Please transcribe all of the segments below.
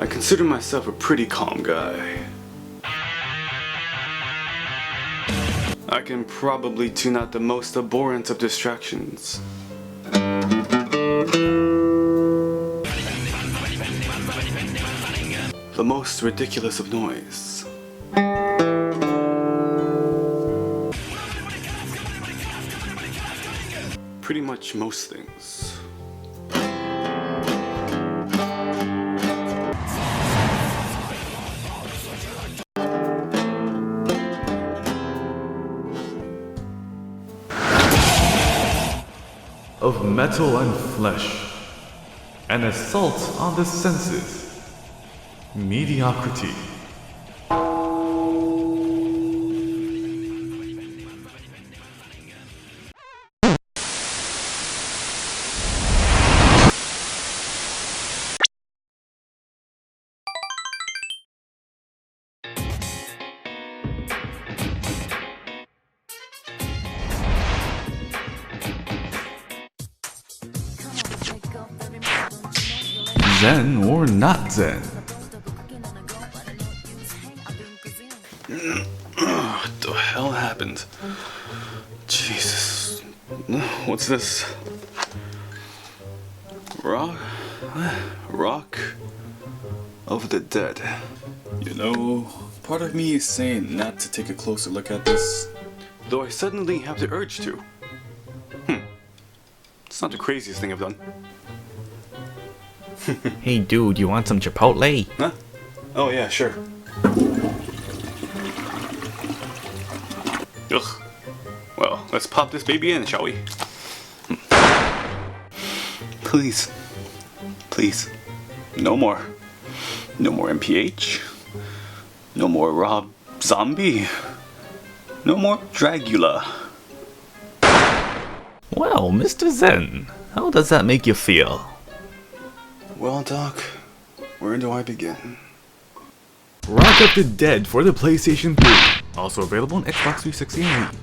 I consider myself a pretty calm guy. I can probably tune out the most abhorrent of distractions. The most ridiculous of noise. Pretty much most things. Of metal and flesh, an assault on the senses, mediocrity. Zen or not Zen? What the hell happened? Jesus. What's this? Rock of the Dead. You know, part of me is saying not to take a closer look at this, though I suddenly have the urge to. It's not the craziest thing I've done. Hey dude, you want some Chipotle? Huh? Oh yeah, sure. Ugh. Well, let's pop this baby in, shall we? Please. Please. No more. No more MPH. No more Rob Zombie. No more Dragula. Well, Mr. Zen, how does that make you feel? Well, Doc, where do I begin? Rock of the Dead for the PlayStation 3, also available on Xbox 360 and Wii.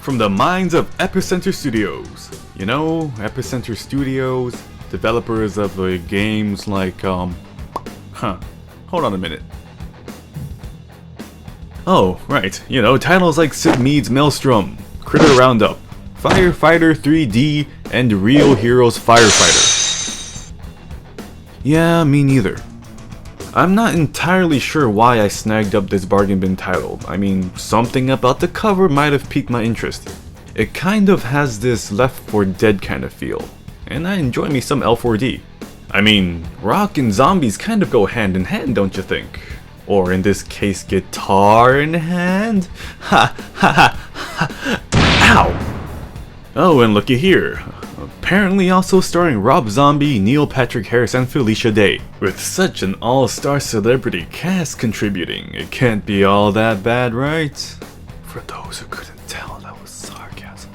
From the minds of Epicenter Studios. You know, Epicenter Studios, developers of games like, hold on a minute. Oh, right, you know, titles like Sid Mead's Maelstrom, Critter Roundup, Firefighter 3D, and Real Heroes Firefighter. Yeah, me neither. I'm not entirely sure why I snagged up this bargain bin title. I mean, something about the cover might have piqued my interest. It kind of has this Left 4 Dead kind of feel, and I enjoy me some L4D. I mean, rock and zombies kind of go hand in hand, don't you think? Or in this case, guitar in hand? Ha ha ha ha! Ow! Oh, and looky here. Apparently also starring Rob Zombie, Neil Patrick Harris, and Felicia Day. With such an all-star celebrity cast contributing, it can't be all that bad, right? For those who couldn't tell, that was sarcasm.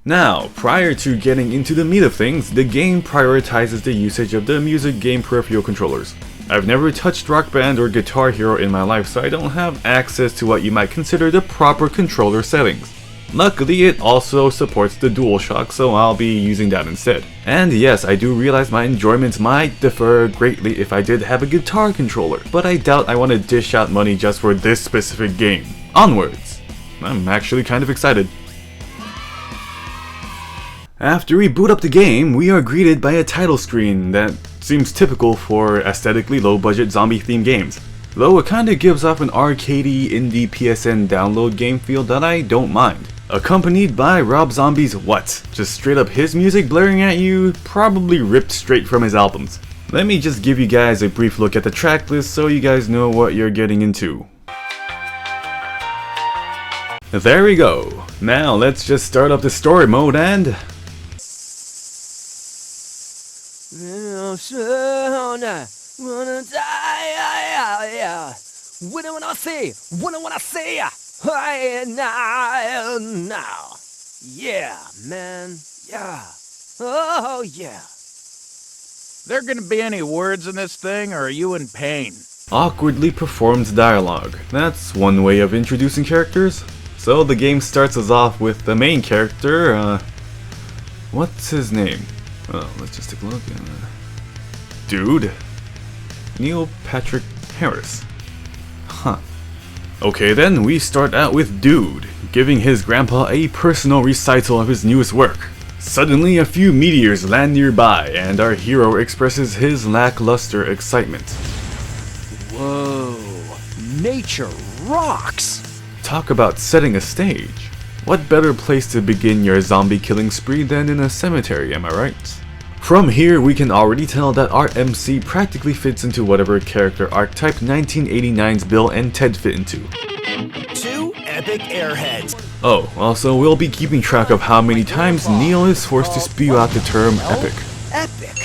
Now, prior to getting into the meat of things, the game prioritizes the usage of the music game peripheral controllers. I've never touched Rock Band or Guitar Hero in my life, so I don't have access to what you might consider the proper controller settings. Luckily, it also supports the DualShock, so I'll be using that instead. And yes, I do realize my enjoyments might differ greatly if I did have a guitar controller, but I doubt I want to dish out money just for this specific game. Onwards! I'm actually kind of excited. After we boot up the game, we are greeted by a title screen that seems typical for aesthetically low-budget zombie-themed games. Though it kinda gives off an arcadey indie PSN download game feel that I don't mind. Accompanied by Rob Zombie's What? Just straight up his music blaring at you, probably ripped straight from his albums. Let me just give you guys a brief look at the track list so you guys know what you're getting into. There we go. Now let's just start up the story mode and... Wanna die, what do I say? What do I say? Now. Yeah, man. Yeah. Oh, yeah. There gonna be any words in this thing, or are you in pain? Awkwardly performed dialogue. That's one way of introducing characters. So the game starts us off with the main character, what's his name? Well, let's just take a look. Dude. Neil Patrick Harris. Huh. Okay then, we start out with Dude, giving his grandpa a personal recital of his newest work. Suddenly, a few meteors land nearby, and our hero expresses his lackluster excitement. Whoa, nature rocks! Talk about setting a stage. What better place to begin your zombie killing spree than in a cemetery, am I right? From here, we can already tell that our MC practically fits into whatever character archetype 1989's Bill and Ted fit into. 2 epic airheads. Oh, also, we'll be keeping track of how many times Neil is forced to spew out the term epic. Epic.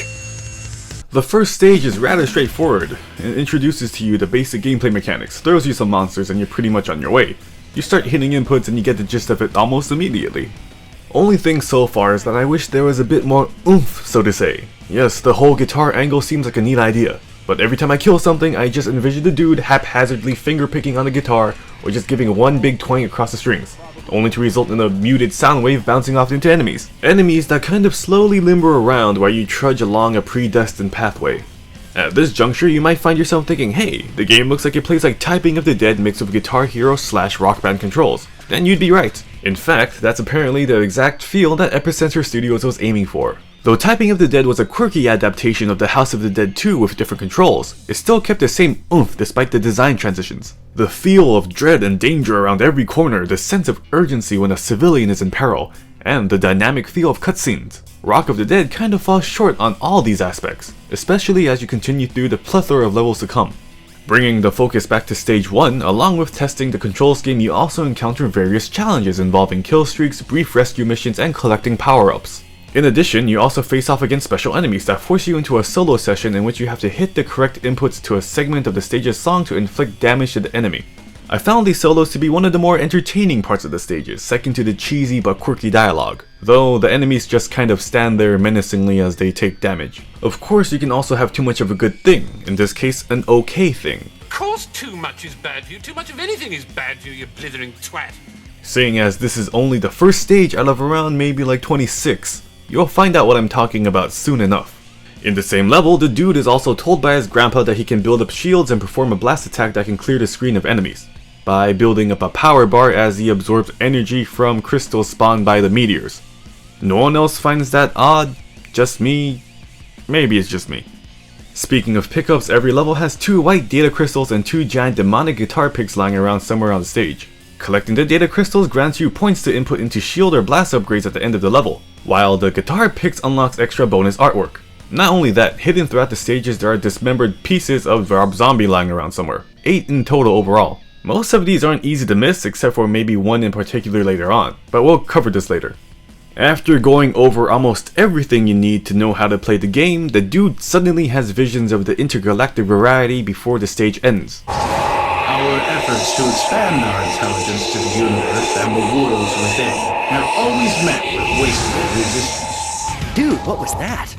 The first stage is rather straightforward. It introduces to you the basic gameplay mechanics, throws you some monsters, and you're pretty much on your way. You start hitting inputs and you get the gist of it almost immediately. Only thing so far is that I wish there was a bit more oomph, so to say. Yes, the whole guitar angle seems like a neat idea, but every time I kill something, I just envision the dude haphazardly finger-picking on the guitar or just giving one big twang across the strings, only to result in a muted sound wave bouncing off into enemies. Enemies that kind of slowly limber around while you trudge along a predestined pathway. At this juncture, you might find yourself thinking, hey, the game looks like it plays like Typing of the Dead mixed with Guitar Hero / Rock Band controls. Then you'd be right. In fact, that's apparently the exact feel that Epicenter Studios was aiming for. Though Typing of the Dead was a quirky adaptation of the House of the Dead 2 with different controls, it still kept the same oomph despite the design transitions. The feel of dread and danger around every corner, the sense of urgency when a civilian is in peril, and the dynamic feel of cutscenes. Rock of the Dead kind of falls short on all these aspects, especially as you continue through the plethora of levels to come. Bringing the focus back to stage 1, along with testing the control scheme, you also encounter various challenges involving kill streaks, brief rescue missions, and collecting power-ups. In addition, you also face off against special enemies that force you into a solo session in which you have to hit the correct inputs to a segment of the stage's song to inflict damage to the enemy. I found these solos to be one of the more entertaining parts of the stages, second to the cheesy but quirky dialogue, though the enemies just kind of stand there menacingly as they take damage. Of course, you can also have too much of a good thing, in this case, an okay thing. Of course too much is bad for you. Too much of anything is bad for you, you blithering twat. Seeing as this is only the first stage out of around maybe like 26, you'll find out what I'm talking about soon enough. In the same level, the dude is also told by his grandpa that he can build up shields and perform a blast attack that can clear the screen of enemies, by building up a power bar as he absorbs energy from crystals spawned by the meteors. No one else finds that odd? Just me? Maybe it's just me. Speaking of pickups, every level has 2 white data crystals and 2 giant demonic guitar picks lying around somewhere on the stage. Collecting the data crystals grants you points to input into shield or blast upgrades at the end of the level, while the guitar picks unlocks extra bonus artwork. Not only that, hidden throughout the stages there are dismembered pieces of Rob Zombie lying around somewhere. 8 in total overall. Most of these aren't easy to miss except for maybe one in particular later on, but we'll cover this later. After going over almost everything you need to know how to play the game, the dude suddenly has visions of the intergalactic variety before the stage ends. Our efforts to expand our intelligence to the universe and the worlds within have always met with wasteful resistance. Dude, what was that?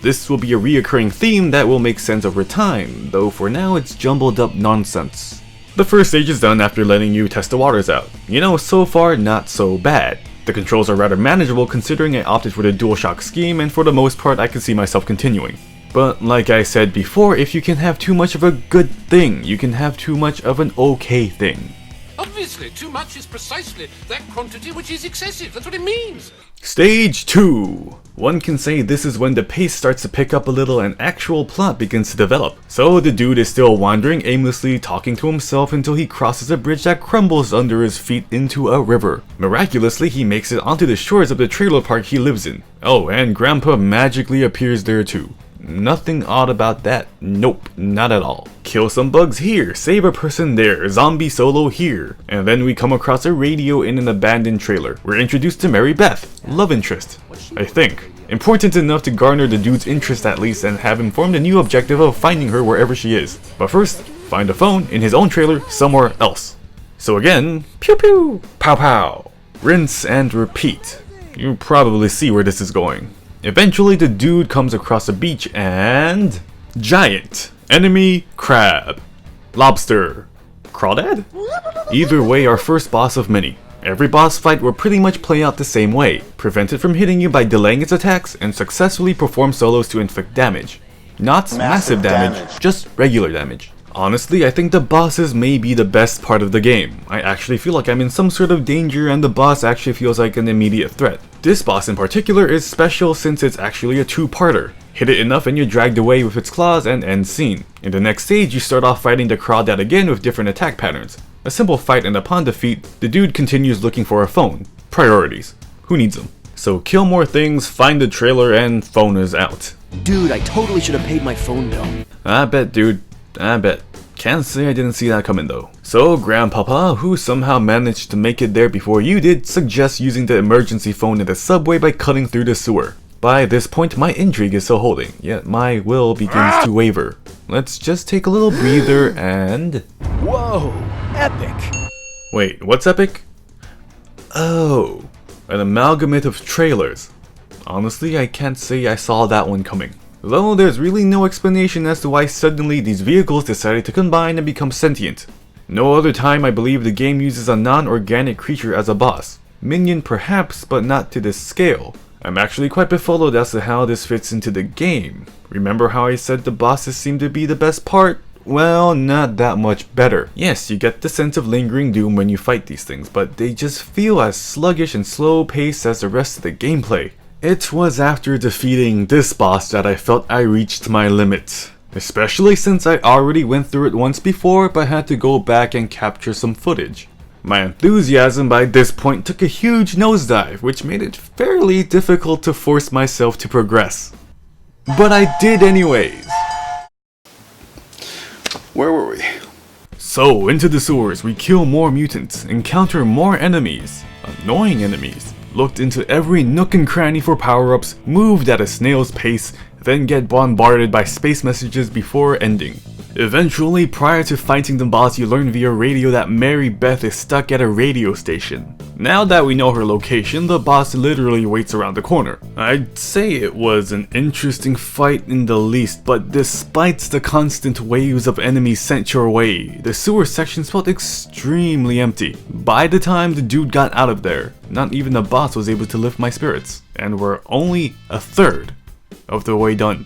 This will be a reoccurring theme that will make sense over time, though for now it's jumbled up nonsense. The first stage is done after letting you test the waters out. You know, so far not so bad. The controls are rather manageable considering I opted for the DualShock scheme, and for the most part I can see myself continuing. But like I said before, if you can have too much of a good thing, you can have too much of an okay thing. Obviously, too much is precisely that quantity which is excessive. That's what it means. Stage 2. One can say this is when the pace starts to pick up a little and actual plot begins to develop. So the dude is still wandering aimlessly, talking to himself until he crosses a bridge that crumbles under his feet into a river. Miraculously, he makes it onto the shores of the trailer park he lives in. Oh, and Grandpa magically appears there too. Nothing odd about that. Nope, not at all. Kill some bugs here, save a person there, zombie solo here. And then we come across a radio in an abandoned trailer. We're introduced to Mary Beth, love interest, I think. Important enough to garner the dude's interest at least and have him form the new objective of finding her wherever she is. But first, find a phone in his own trailer somewhere else. So again, pew pew, pow pow, rinse and repeat. You probably see where this is going. Eventually the dude comes across a beach and... giant enemy crab. Lobster. Crawdad? Either way, our first boss of many. Every boss fight will pretty much play out the same way. Prevent it from hitting you by delaying its attacks and successfully perform solos to inflict damage. Not massive damage, just regular damage. Honestly, I think the bosses may be the best part of the game. I actually feel like I'm in some sort of danger and the boss actually feels like an immediate threat. This boss in particular is special since it's actually a two-parter. Hit it enough and you're dragged away with its claws and end scene. In the next stage, you start off fighting the crawdad again with different attack patterns. A simple fight, and upon defeat, the dude continues looking for a phone. Priorities. Who needs them? So kill more things, find the trailer, and phone is out. Dude, I totally should have paid my phone bill. I bet, dude. I bet. Can't say I didn't see that coming though. So Grandpapa, who somehow managed to make it there before you did, suggests using the emergency phone in the subway by cutting through the sewer. By this point, my intrigue is still holding, yet my will begins to waver. Let's just take a little breather and... Whoa, epic. Wait, what's epic? Oh, an amalgamate of trailers. Honestly, I can't say I saw that one coming. Though there's really no explanation as to why suddenly these vehicles decided to combine and become sentient. No other time I believe the game uses a non-organic creature as a boss. Minion perhaps, but not to this scale. I'm actually quite befuddled as to how this fits into the game. Remember how I said the bosses seem to be the best part? Well, not that much better. Yes, you get the sense of lingering doom when you fight these things, but they just feel as sluggish and slow-paced as the rest of the gameplay. It was after defeating this boss that I felt I reached my limit. Especially since I already went through it once before but had to go back and capture some footage. My enthusiasm by this point took a huge nosedive, which made it fairly difficult to force myself to progress. But I did anyways! Where were we? So, into the sewers, we kill more mutants, encounter more enemies, annoying enemies, looked into every nook and cranny for power-ups, moved at a snail's pace, then get bombarded by space messages before ending. Eventually, prior to fighting the boss, you learn via radio that Mary Beth is stuck at a radio station. Now that we know her location, the boss literally waits around the corner. I'd say it was an interesting fight in the least, but despite the constant waves of enemies sent your way, the sewer sections felt extremely empty. By the time the dude got out of there, not even the boss was able to lift my spirits, and we're only a third of the way done.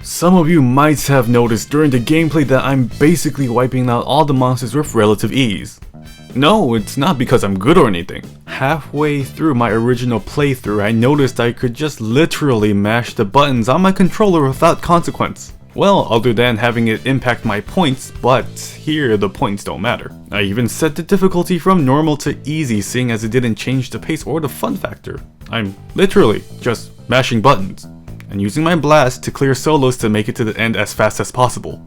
Some of you might have noticed during the gameplay that I'm basically wiping out all the monsters with relative ease. No, it's not because I'm good or anything. Halfway through my original playthrough, I noticed I could just literally mash the buttons on my controller without consequence. Well, other than having it impact my points, but here the points don't matter. I even set the difficulty from normal to easy, seeing as it didn't change the pace or the fun factor. I'm literally just mashing buttons and using my blast to clear solos to make it to the end as fast as possible.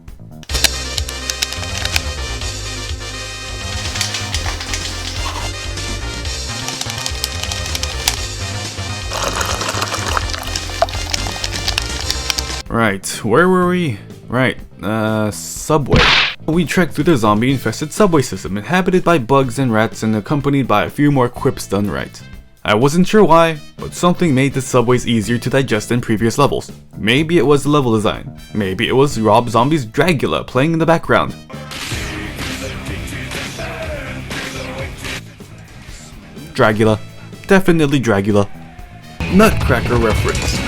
Right, where were we? Right, subway. We trekked through the zombie-infested subway system, inhabited by bugs and rats and accompanied by a few more quips done right. I wasn't sure why, but something made the subways easier to digest than previous levels. Maybe it was the level design. Maybe it was Rob Zombie's Dragula playing in the background. Dragula. Definitely Dragula. Nutcracker reference.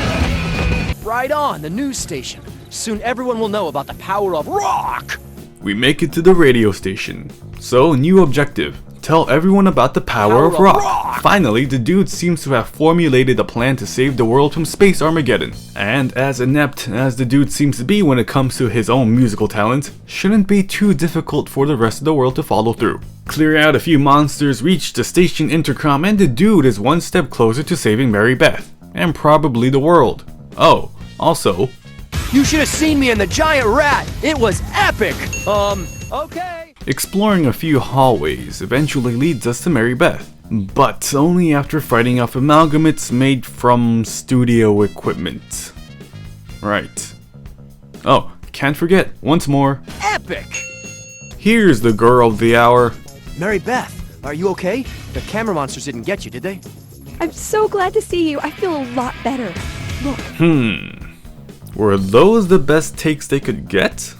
Right on, the news station. Soon everyone will know about the power of rock! We make it to the radio station. So, new objective. Tell everyone about the power of rock. Finally, the dude seems to have formulated a plan to save the world from space Armageddon. And as inept as the dude seems to be when it comes to his own musical talent, shouldn't be too difficult for the rest of the world to follow through. Clear out a few monsters, reach the station intercom, and the dude is one step closer to saving Mary Beth. And probably the world. Oh, also... You should have seen me in the giant rat! It was epic! Okay. Exploring a few hallways eventually leads us to Mary Beth, but only after fighting off amalgamates made from studio equipment. Right. Oh, can't forget, once more, Epic! here's the girl of the hour. Mary Beth, are you okay? The camera monsters didn't get you, did they? I'm so glad to see you. I feel a lot better. Look. Were those the best takes they could get?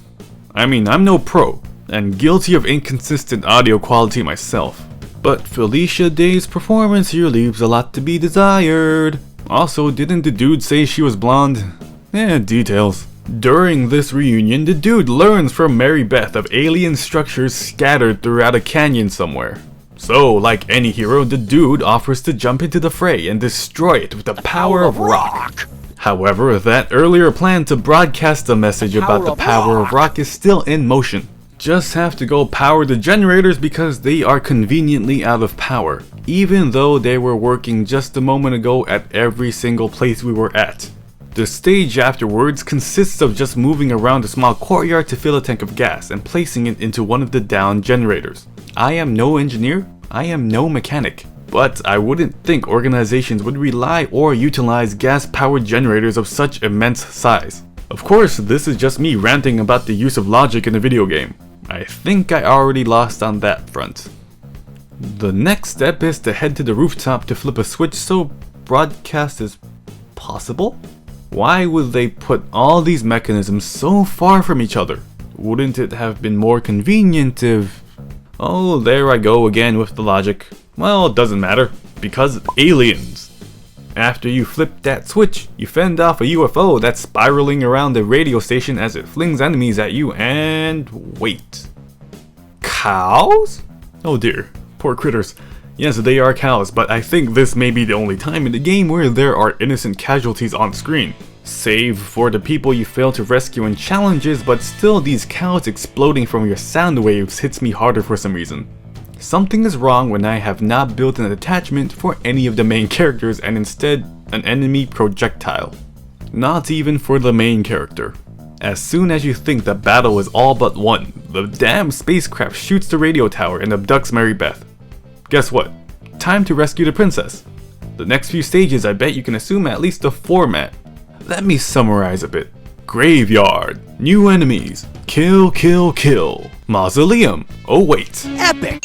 I mean, I'm no pro, and guilty of inconsistent audio quality myself. But Felicia Day's performance here leaves a lot to be desired. Also, didn't the dude say she was blonde? Details. During this reunion, the dude learns from Mary Beth of alien structures scattered throughout a canyon somewhere. So, like any hero, the dude offers to jump into the fray and destroy it with the power of rock. However, that earlier plan to broadcast a message about the power of rock is still in motion. Just have to go power the generators because they are conveniently out of power, even though they were working just a moment ago at every single place we were at. The stage afterwards consists of just moving around a small courtyard to fill a tank of gas and placing it into one of the down generators. I am no engineer, I am no mechanic, but I wouldn't think organizations would rely or utilize gas-powered generators of such immense size. Of course, this is just me ranting about the use of logic in a video game. I think I already lost on that front. The next step is to head to the rooftop to flip a switch so broadcast is possible? Why would they put all these mechanisms so far from each other? Wouldn't it have been more convenient if... Oh, there I go again with the logic. Well, it doesn't matter, because aliens. After you flip that switch, you fend off a UFO that's spiraling around the radio station as it flings enemies at you and wait. Cows? Oh dear, poor critters. Yes, they are cows, but I think this may be the only time in the game where there are innocent casualties on screen. Save for the people you fail to rescue in challenges, but still these cows exploding from your sound waves hits me harder for some reason. Something is wrong when I have not built an attachment for any of the main characters and instead an enemy projectile. Not even for the main character. As soon as you think the battle is all but won, the damn spacecraft shoots the radio tower and abducts Mary Beth. Guess what? Time to rescue the princess. The next few stages I bet you can assume at least the format. Let me summarize a bit. Graveyard, new enemies, kill, kill, kill. Mausoleum, oh wait. Epic!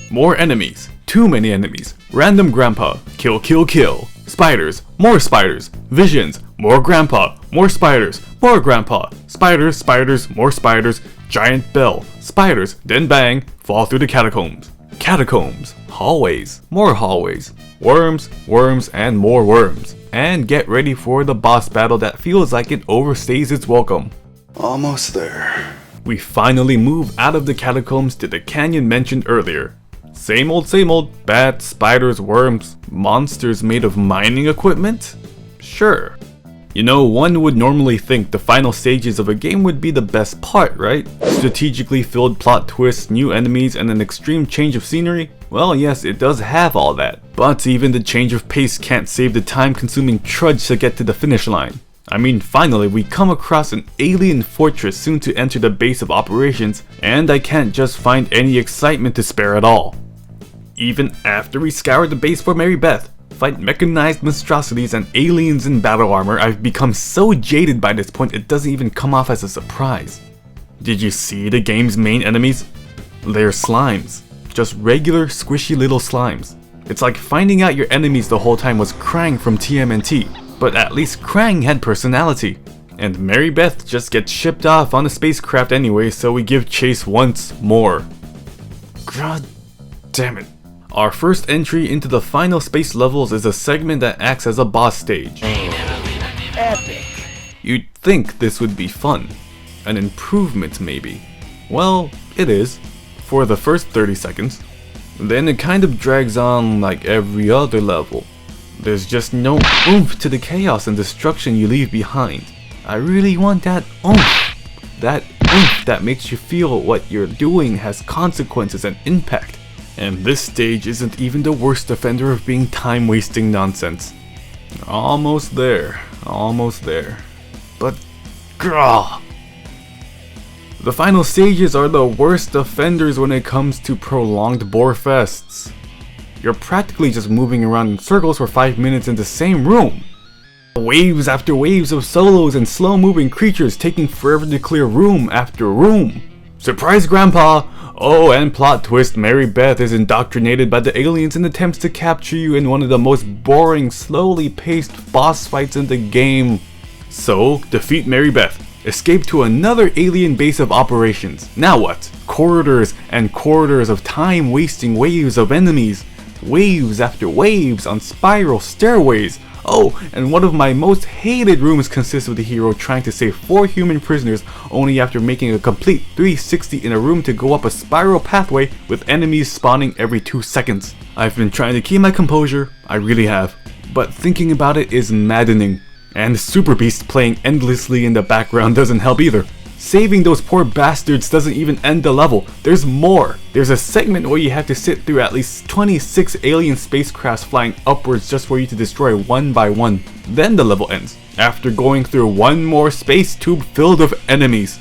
More enemies, too many enemies. Random grandpa, kill, kill, kill. Spiders, more spiders. Visions, more grandpa, more spiders, more grandpa. Spiders, spiders, more spiders. Giant bell, spiders, then bang, fall through the catacombs. Catacombs, hallways, more hallways. Worms, worms, and more worms. And get ready for the boss battle that feels like it overstays its welcome. Almost there. We finally move out of the catacombs to the canyon mentioned earlier. Same old, bats, spiders, worms, monsters made of mining equipment? Sure. You know, one would normally think the final stages of a game would be the best part, right? Strategically filled plot twists, new enemies, and an extreme change of scenery? Well, yes, it does have all that. But even the change of pace can't save the time-consuming trudge to get to the finish line. I mean, finally, we come across an alien fortress soon to enter the base of operations, and I can't just find any excitement to spare at all. Even after we scour the base for Mary Beth, fight mechanized monstrosities and aliens in battle armor, I've become so jaded by this point it doesn't even come off as a surprise. Did you see the game's main enemies? They're slimes. Just regular squishy little slimes. It's like finding out your enemies the whole time was Krang from TMNT, but at least Krang had personality. And Mary Beth just gets shipped off on a spacecraft anyway, so we give chase once more. God damn it. Our first entry into the final space levels is a segment that acts as a boss stage. Epic! You'd think this would be fun. An improvement maybe. Well, it is. For the first 30 seconds. Then it kind of drags on like every other level. There's just no oomph to the chaos and destruction you leave behind. I really want that oomph. That oomph that makes you feel what you're doing has consequences and impact. And this stage isn't even the worst offender of being time-wasting nonsense. Almost there. Almost there. But, grah! The final stages are the worst offenders when it comes to prolonged bore fests. You're practically just moving around in circles for 5 minutes in the same room. Waves after waves of solos and slow-moving creatures taking forever to clear room after room. Surprise, Grandpa! Oh, and plot twist, Mary Beth is indoctrinated by the aliens and attempts to capture you in one of the most boring, slowly paced boss fights in the game. So, defeat Mary Beth. Escape to another alien base of operations. Now what? Corridors and corridors of time-wasting waves of enemies. Waves after waves on spiral stairways. Oh, and one of my most hated rooms consists of the hero trying to save 4 human prisoners only after making a complete 360 in a room to go up a spiral pathway with enemies spawning every 2 seconds. I've been trying to keep my composure, I really have, but thinking about it is maddening. And Super Beast playing endlessly in the background doesn't help either. Saving those poor bastards doesn't even end the level. There's more. There's a segment where you have to sit through at least 26 alien spacecrafts flying upwards just for you to destroy one by one. Then the level ends, after going through one more space tube filled with enemies.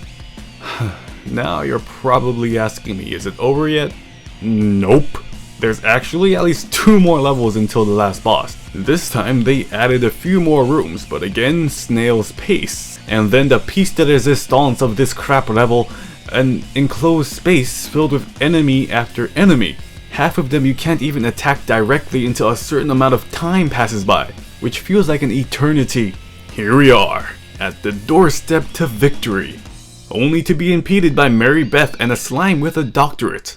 Now you're probably asking me, is it over yet? Nope. There's actually at least 2 more levels until the last boss. This time they added a few more rooms, but again, snail's pace. And then the piece de resistance of this crap level, an enclosed space filled with enemy after enemy. Half of them you can't even attack directly until a certain amount of time passes by, which feels like an eternity. Here we are, at the doorstep to victory, only to be impeded by Mary Beth and a slime with a doctorate.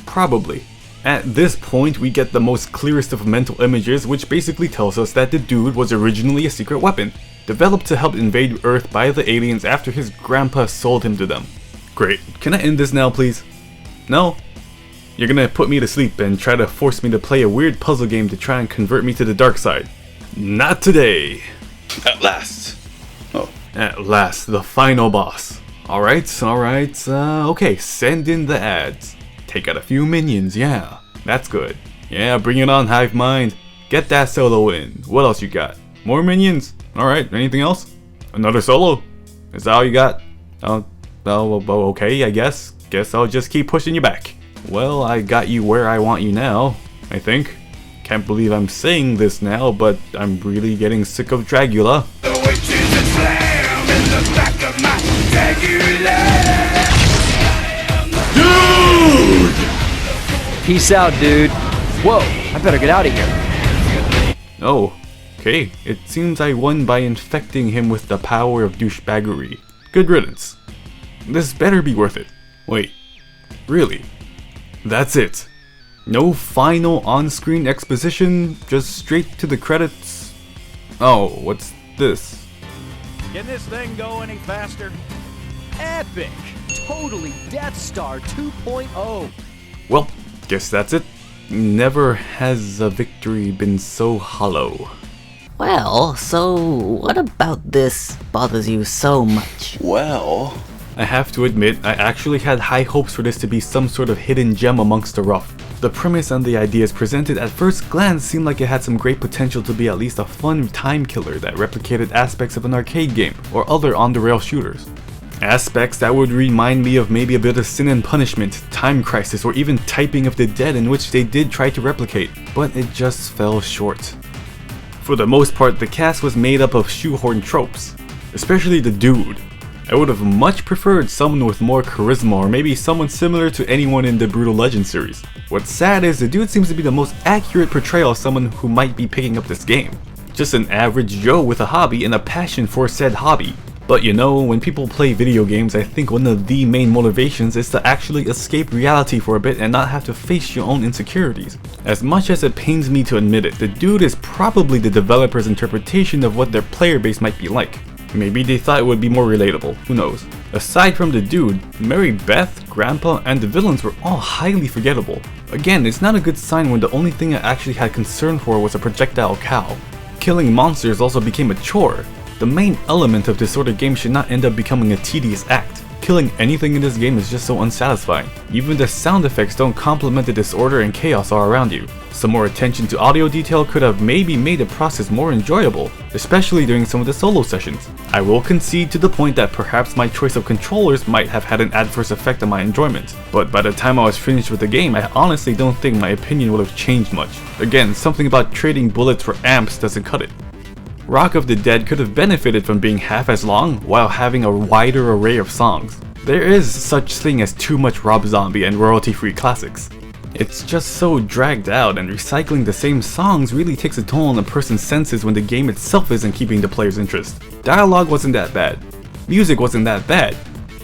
Probably. At this point, we get the most clearest of mental images, which basically tells us that the dude was originally a secret weapon, developed to help invade Earth by the aliens after his grandpa sold him to them. Great. Can I end this now, please? No? You're gonna put me to sleep and try to force me to play a weird puzzle game to try and convert me to the dark side. Not today. At last. Oh. At last, the final boss. Alright, okay, send in the ads. Take out a few minions, yeah, that's good. Yeah, bring it on, Hive Mind. Get that solo in. What else you got? More minions? Alright, anything else? Another solo? Is that all you got? Oh, okay, I guess. Guess I'll just keep pushing you back. Well, I got you where I want you now, I think. Can't believe I'm saying this now, but I'm really getting sick of Dragula. The witch is a slam in the back of my Dragula. Dude! Peace out, dude. Whoa, I better get out of here. Oh, okay. It seems I won by infecting him with the power of douchebaggery. Good riddance. This better be worth it. Wait, really? That's it? No final on-screen exposition, just straight to the credits? Oh, what's this? Can this thing go any faster? Epic! Totally Death Star 2.0. Well, guess that's it. Never has a victory been so hollow. Well, so what about this bothers you so much? Well, I have to admit, I actually had high hopes for this to be some sort of hidden gem amongst the rough. The premise and the ideas presented at first glance seemed like it had some great potential to be at least a fun time killer that replicated aspects of an arcade game or other on-the-rail shooters. Aspects that would remind me of maybe a bit of Sin and Punishment, Time Crisis, or even Typing of the Dead, in which they did try to replicate, but it just fell short. For the most part, the cast was made up of shoehorn tropes, especially the dude. I would have much preferred someone with more charisma, or maybe someone similar to anyone in the Brutal Legend series. What's sad is the dude seems to be the most accurate portrayal of someone who might be picking up this game. Just an average Joe with a hobby and a passion for said hobby. But you know, when people play video games, I think one of the main motivations is to actually escape reality for a bit and not have to face your own insecurities. As much as it pains me to admit it, the dude is probably the developer's interpretation of what their player base might be like. Maybe they thought it would be more relatable, who knows. Aside from the dude, Mary Beth, Grandpa, and the villains were all highly forgettable. Again, it's not a good sign when the only thing I actually had concern for was a projectile cow. Killing monsters also became a chore. The main element of this sort of game should not end up becoming a tedious act. Killing anything in this game is just so unsatisfying. Even the sound effects don't complement the disorder and chaos all around you. Some more attention to audio detail could have maybe made the process more enjoyable, especially during some of the solo sessions. I will concede to the point that perhaps my choice of controllers might have had an adverse effect on my enjoyment, but by the time I was finished with the game, I honestly don't think my opinion would have changed much. Again, something about trading bullets for amps doesn't cut it. Rock of the Dead could have benefited from being half as long while having a wider array of songs. There is such thing as too much Rob Zombie and royalty-free classics. It's just so dragged out, and recycling the same songs really takes a toll on a person's senses when the game itself isn't keeping the player's interest. Dialogue wasn't that bad. Music wasn't that bad.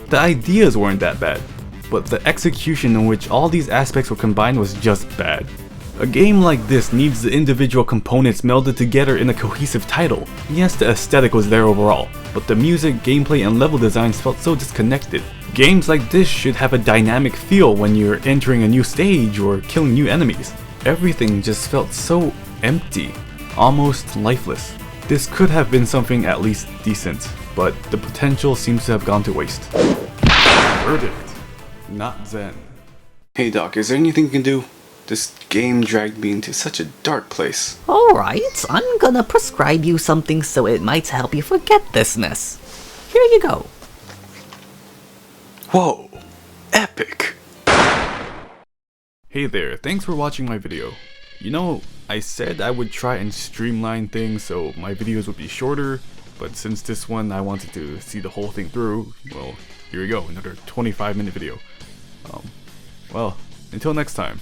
The ideas weren't that bad. But the execution in which all these aspects were combined was just bad. A game like this needs the individual components melded together in a cohesive title. Yes, the aesthetic was there overall, but the music, gameplay, and level designs felt so disconnected. Games like this should have a dynamic feel when you're entering a new stage or killing new enemies. Everything just felt so empty, almost lifeless. This could have been something at least decent, but the potential seems to have gone to waste. Verdict. Not Zen. Hey Doc, is there anything you can do? This game dragged me into such a dark place. Alright, I'm gonna prescribe you something so it might help you forget this mess. Here you go. Whoa, epic. Hey there, thanks for watching my video. You know, I said I would try and streamline things so my videos would be shorter, but since this one I wanted to see the whole thing through, well, here we go, another 25-minute video. Well, until next time.